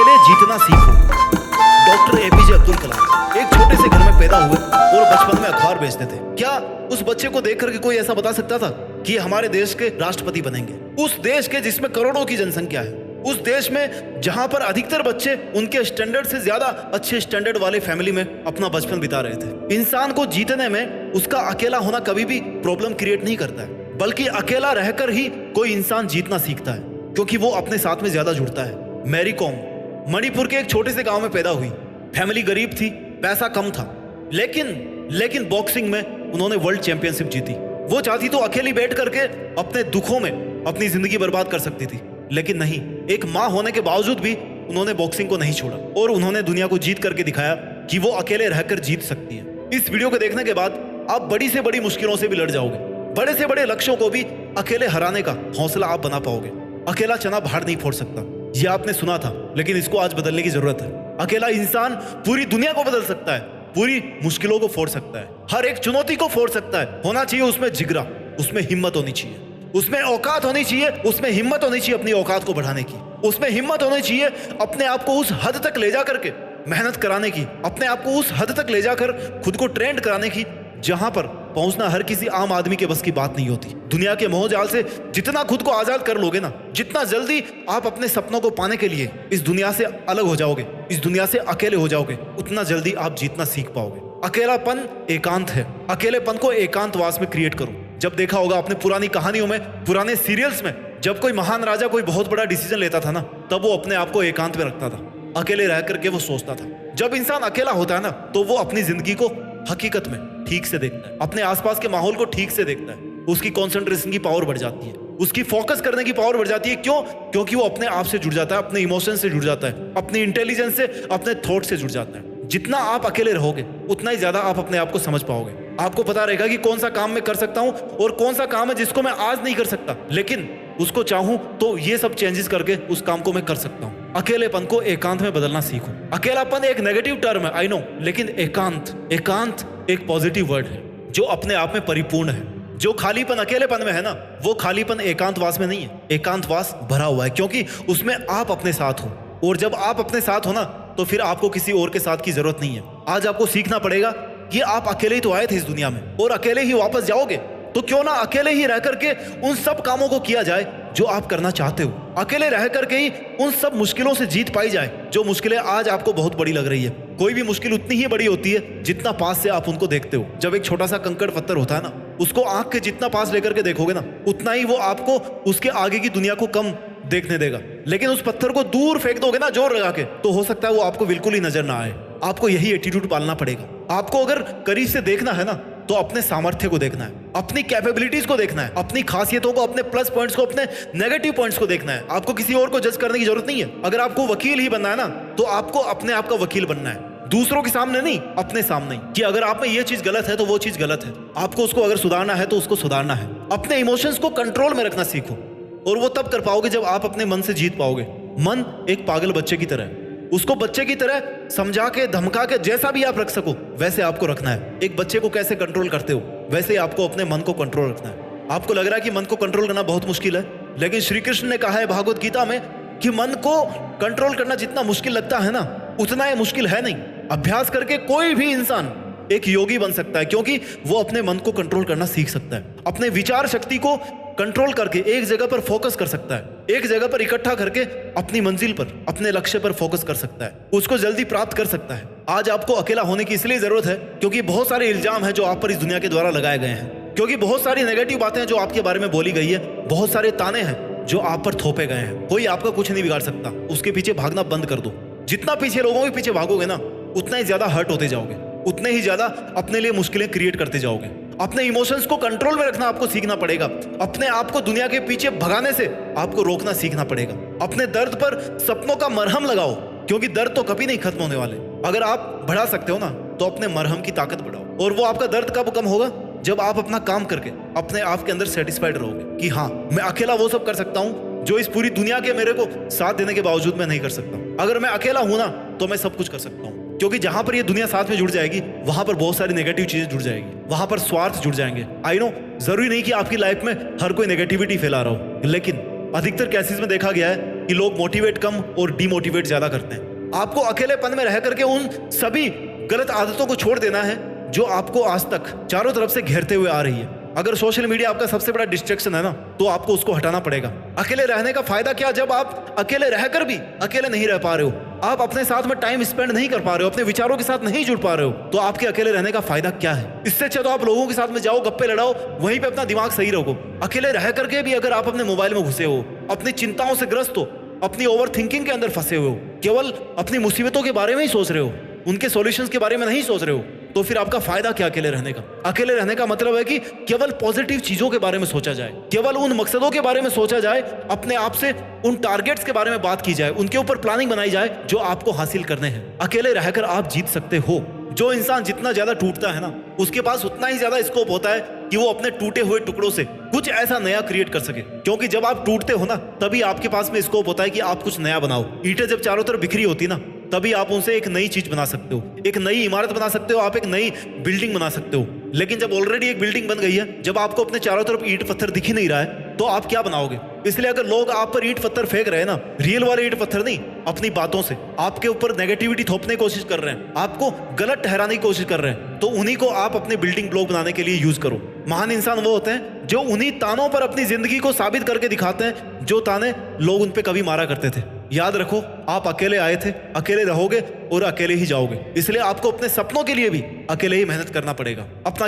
अकेले जीतना सीखो। डॉक्टर एपीजे अब्दुल कलाम एक छोटे से घर में पैदा हुए और बचपन में अखबार बेचते थे। क्या उस बच्चे को देख करके कोई ऐसा बता सकता था कि हमारे देश के राष्ट्रपति बनेंगे? उस देश के जिसमें करोड़ों की जनसंख्या है, उस देश में जहां पर अधिकतर बच्चे उनके स्टैंडर्ड से ज्यादा अच्छे स्टैंडर्ड वाले फैमिली में अपना बचपन बिता रहे थे। इंसान को जीतने में उसका अकेला होना कभी भी प्रॉब्लम क्रिएट नहीं करता है, बल्कि अकेला रहकर ही कोई इंसान जीतना सीखता है, क्योंकि वो अपने साथ में ज्यादा जुड़ता है। मैरी कॉम मणिपुर के एक छोटे से गांव में पैदा हुई। फैमिली गरीब थी, पैसा कम था, लेकिन बॉक्सिंग में उन्होंने वर्ल्ड चैंपियनशिप जीती। वो चाहती तो अकेली बैठ करके अपने दुखों में अपनी जिंदगी बर्बाद कर सकती थी, लेकिन नहीं, एक माँ होने के बावजूद भी उन्होंने बॉक्सिंग को नहीं छोड़ा और उन्होंने दुनिया को जीत करके दिखाया कि वो अकेले रहकर जीत सकती है। इस वीडियो को देखने के बाद आप बड़ी से बड़ी मुश्किलों से भी लड़ जाओगे, बड़े से बड़े लक्ष्यों को भी अकेले हराने का हौसला आप बना पाओगे। अकेला चना बाहर नहीं फोड़ सकता, ये आपने सुना था, लेकिन इसको आज बदलने की जरूरत है। अकेला इंसान पूरी दुनिया को बदल सकता है, पूरी मुश्किलों को फोड़ सकता है, हर एक चुनौती को फोड़ सकता है। होना चाहिए उसमें जिगरा, उसमें हिम्मत होनी चाहिए, उसमें औकात होनी चाहिए, उसमें हिम्मत होनी चाहिए अपनी औकात को बढ़ाने की, उसमें हिम्मत होनी चाहिए अपने आप को उस हद तक ले जा करके मेहनत कराने की, अपने आप को उस हद तक ले जाकर खुद को ट्रेंड कराने की जहां पर पहुंचना हर किसी आम आदमी के बस की बात नहीं होती। दुनिया के मोहजाल से जितना खुद को आजाद कर लोगे ना, जितना जल्दी आप अपने सपनों को पाने के लिए इस दुनिया से अलग हो जाओगे, इस दुनिया से अकेले हो जाओगे, उतना जल्दी आप जीतना सीख पाओगे। अकेलापन एकांत है, अकेलेपन को एकांतवास में क्रिएट करो। जब देखा होगा आपने पुरानी कहानियों में, पुराने सीरियल्स में, जब कोई महान राजा कोई बहुत बड़ा डिसीजन लेता था ना, तब वो अपने आप को एकांत में रखता था, अकेले रह करके वो सोचता था। जब इंसान अकेला होता है ना, तो वो अपनी जिंदगी को हकीकत में ठीक से देखता है, अपने आसपास के माहौल को ठीक से देखता है। उसकी कंसंट्रेशन की पावर बढ़ जाती है, उसकी फोकस करने की पावर बढ़ जाती है। क्यों? क्योंकि वो अपने आप से जुड़ जाता है, अपने इमोशन से जुड़ जाता है, अपनी इंटेलिजेंस से, अपने थॉट से जुड़ जाता है। जितना आप अकेले रहोगे उतना ही ज्यादा आप अपने आप को समझ पाओगे। आपको पता रहेगा कि कौन सा काम मैं कर सकता हूं और कौन सा काम है जिसको मैं आज नहीं कर सकता, लेकिन उसको चाहूं तो ये सब चेंजेस करके उस काम को मैं कर सकता हूं। अकेलेपन को एकांत में बदलना सीखो। अकेलापन एक नेगेटिव टर्म है, आई नो, लेकिन एकांत एक पॉजिटिव वर्ड है जो अपने आप में परिपूर्ण है। जो खालीपन अकेलेपन में है ना, वो खालीपन एकांतवास में नहीं है। एकांतवास भरा हुआ है, क्योंकि उसमें आप अपने साथ हो, और जब आप अपने साथ हो ना, तो फिर आपको किसी और के साथ की जरूरत नहीं है। आज आपको सीखना पड़ेगा कि आप अकेले ही तो आए थे इस दुनिया में और अकेले ही वापस जाओगे, तो क्यों ना अकेले ही रह करके उन सब कामों को किया जाए जो आप करना चाहते हो। अकेले रह करके ही उन सब मुश्किलों से जीत पाई जाए जो मुश्किलें आज आपको बहुत बड़ी लग रही है। कोई भी मुश्किल उतनी ही बड़ी होती है जितना पास से आप उनको देखते हो। जब एक छोटा सा कंकड़ पत्थर होता है ना, उसको आंख के जितना पास लेकर के देखोगे ना, उतना ही वो आपको उसके आगे की दुनिया को कम देखने देगा। लेकिन उस पत्थर को दूर फेंक दोगे ना जोर लगा के, तो हो सकता है वो आपको बिल्कुल ही नजर ना आए। आपको यही एटीट्यूड पालना पड़ेगा। आपको अगर करीब से देखना है ना, तो अपने सामर्थ्य को देखना है, अपनी कैपेबिलिटीज को देखना है, अपनी खासियतों को, अपने प्लस पॉइंट्स को, अपने नेगेटिव पॉइंट्स को देखना है। आपको किसी और को जज करने की जरूरत नहीं है। अगर आपको वकील ही बनना है ना, तो आपको अपने आप का वकील बनना है, दूसरों के सामने नहीं, अपने सामने ही, कि अगर आप में ये चीज गलत है तो वो चीज गलत है। आपको उसको अगर सुधारना है तो उसको सुधारना है। अपने इमोशंस को कंट्रोल में रखना सीखो, और वो तब कर पाओगे जब आप अपने मन से जीत पाओगे। मन एक पागल बच्चे की तरह है, उसको बच्चे की तरह समझा के, धमका के, जैसा भी आप रख सको वैसे आपको रखना है। एक बच्चे को कैसे कंट्रोल करते हो, वैसे ही आपको अपने मन को कंट्रोल रखना है। आपको लग रहा है कि मन को कंट्रोल करना बहुत मुश्किल है, लेकिन श्री कृष्ण ने कहा है भागवत गीता में कि मन को कंट्रोल करना जितना मुश्किल लगता है ना, उतना ही मुश्किल है नहीं। अभ्यास करके कोई भी इंसान एक योगी बन सकता है, क्योंकि वो अपने मन को कंट्रोल करना सीख सकता है। अपने विचार शक्ति को कंट्रोल करके एक जगह पर फोकस कर सकता है, एक जगह पर इकट्ठा करके अपनी मंजिल पर, अपने लक्ष्य पर फोकस कर सकता है, उसको जल्दी प्राप्त कर सकता है। आज आपको अकेला होने की इसलिए जरूरत है क्योंकि बहुत सारे इल्जाम हैं जो आप पर इस दुनिया के द्वारा लगाए गए हैं, क्योंकि बहुत सारी नेगेटिव बातें हैं जो आपके बारे में बोली गई है, बहुत सारे ताने हैं जो आप पर थोपे गए हैं। कोई आपका कुछ नहीं बिगाड़ सकता, उसके पीछे भागना बंद कर दो। जितना पीछे लोगों के पीछे भागोगे ना, उतना ही ज्यादा हर्ट होते जाओगे, उतने ही ज्यादा अपने लिए मुश्किलें क्रिएट करते जाओगे। अपने इमोशंस को कंट्रोल में रखना आपको सीखना पड़ेगा। अपने आप को दुनिया के पीछे भगाने से आपको रोकना सीखना पड़ेगा। अपने दर्द पर सपनों का मरहम लगाओ, क्योंकि दर्द तो कभी नहीं खत्म होने वाले। अगर आप बढ़ा सकते हो ना, तो अपने मरहम की ताकत बढ़ाओ। और वो आपका दर्द कब कम होगा? जब आप अपना काम करके अपने आप के अंदर सेटिस्फाइड रहोगे कि हाँ, मैं अकेला वो सब कर सकता हूँ जो इस पूरी दुनिया के मेरे को साथ देने के बावजूद मैं नहीं कर सकता। अगर मैं अकेला हूं ना, तो मैं सब कुछ कर सकता हूँ। क्योंकि जहां पर ये दुनिया साथ में जुड़ जाएगी, वहां पर बहुत सारी नेगेटिव चीजें जुड़ जाएगी, वहां पर स्वार्थ जुड़ जाएंगे। आई नो, जरूरी नहीं कि आपकी लाइफ में हर कोई नेगेटिविटी फैला रहा हो, लेकिन अधिकतर केसेस में देखा गया है कि लोग मोटिवेट कम और डिमोटिवेट ज्यादा करते हैं। आपको अकेलेपन में रह करके उन सभी गलत आदतों को छोड़ देना है जो आपको आज तक चारों तरफ से घेरते हुए आ रही है। अगर सोशल मीडिया आपका सबसे बड़ा डिस्ट्रैक्शन है ना, तो आपको उसको हटाना पड़ेगा। अकेले रहने का फायदा क्या, जब आप अकेले रहकर भी अकेले नहीं रह पा रहे हो, आप अपने साथ में टाइम स्पेंड नहीं कर पा रहे हो, अपने विचारों के साथ नहीं जुड़ पा रहे हो, तो आपके अकेले रहने का फायदा क्या है? इससे अच्छा तो आप लोगों के साथ में जाओ, गप्पे लड़ाओ, वहीं पे अपना दिमाग सही रखो। अकेले रह करके भी अगर आप अपने मोबाइल में घुसे हो, अपनी चिंताओं से ग्रस्त हो, अपनी ओवर थिंकिंग के अंदर फंसे हुए हो, केवल अपनी मुसीबतों के बारे में ही सोच रहे हो, उनके सॉल्यूशंस के बारे में नहीं सोच रहे हो, तो फिर आपका फायदा क्या अकेले रहने का? अकेले रहने का मतलब है कि केवल पॉजिटिव चीजों के बारे में सोचा जाए, केवल उन मकसदों के बारे में सोचा जाए, अपने आप से उन टारगेट्स के बारे में बात की जाए, उनके ऊपर प्लानिंग बनाई जाए जो आपको हासिल करने हैं। अकेले रहकर आप जीत सकते हो। जो इंसान जितना ज्यादा टूटता है ना, उसके पास उतना ही ज्यादा स्कोप होता है कि वो अपने टूटे हुए टुकड़ों से कुछ ऐसा नया क्रिएट कर सके। क्योंकि जब आप टूटते हो ना, तभी आपके पास में स्कोप होता है कि आप कुछ नया बनाओ। ईंटें जब चारों तरफ बिखरी होती ना, तभी आप उनसे एक नई चीज बना सकते हो, एक नई इमारत बना सकते हो, आप एक नई बिल्डिंग बना सकते हो। लेकिन जब ऑलरेडी एक बिल्डिंग बन गई है, जब आपको अपने चारों तरफ ईंट पत्थर दिख ही नहीं रहा है, तो आप क्या बनाओगे? इसलिए अगर लोग आप पर ईंट पत्थर फेंक रहे हैं ना, रियल वाले ईंट पत्थर नहीं, अपनी बातों से आपके ऊपर नेगेटिविटी थोपने की कोशिश कर रहे हैं, आपको गलत ठहराने की कोशिश कर रहे हैं, तो उन्हीं को आप अपने बिल्डिंग ब्लॉक बनाने के लिए यूज करो। महान इंसान वो होते हैं जो उन्हीं तानों पर अपनी जिंदगी को साबित करके दिखाते हैं जो ताने लोग उन पे कभी मारा करते थे। याद रखो, आप अकेले आए थे, अकेले रहोगे और अकेले ही जाओगे। इसलिए आपको अपने सपनों के लिए भी अकेले ही मेहनत करना पड़ेगा। अपना